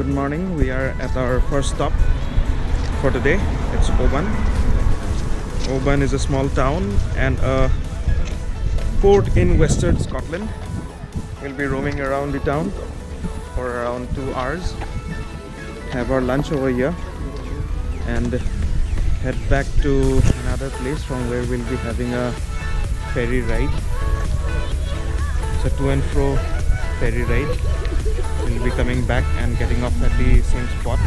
Good morning. We are at our first stop for today. It's Oban. Oban is a small town and a port in western Scotland. We'll be roaming around the town for around 2 hours. Have our lunch over here and head back to another place from where we'll be having a ferry ride. It's a to and fro ferry ride. We'll be coming back and getting off at the same spot.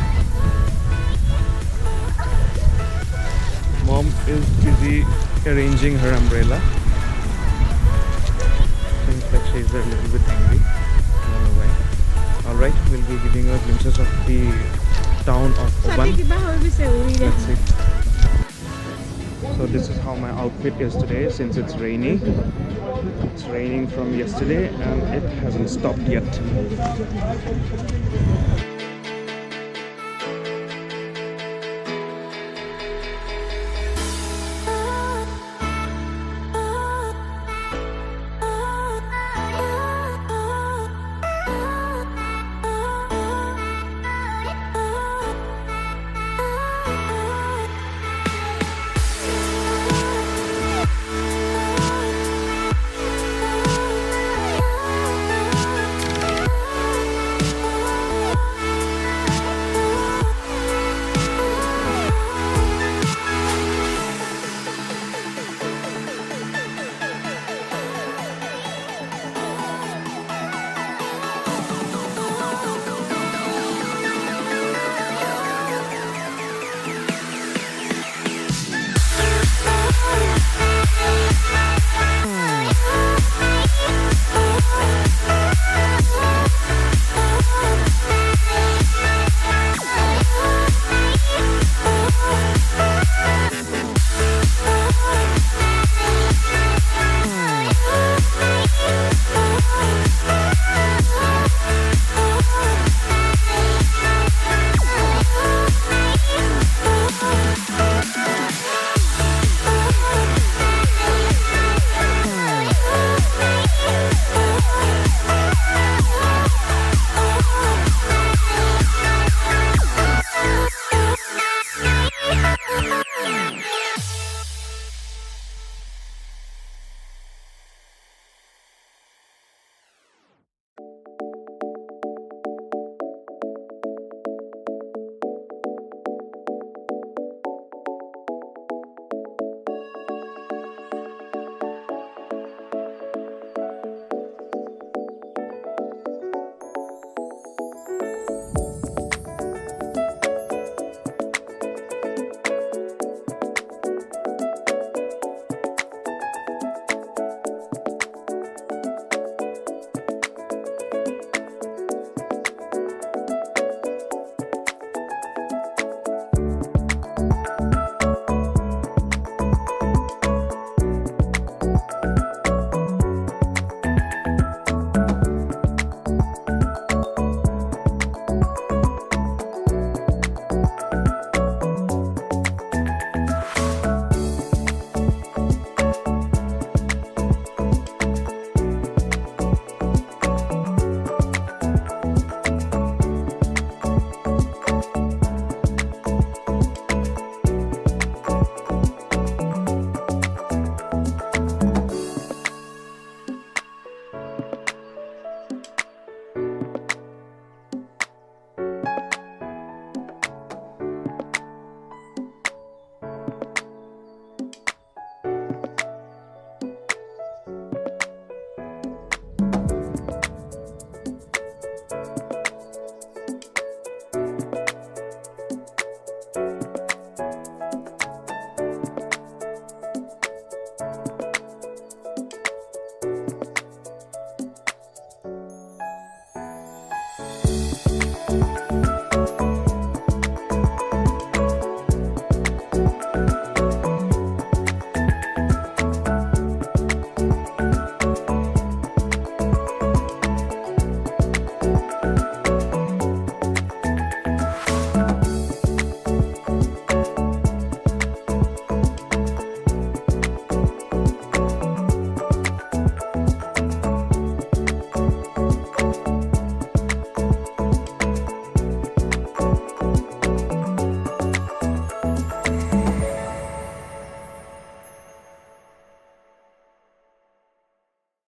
Mom is busy arranging her umbrella. Seems like she's a little bit angry. I don't know why. Alright, we'll be giving her glimpses of the town of Oban. Let's see. So this is how my outfit is today since it's rainy. It's raining from yesterday and it hasn't stopped yet.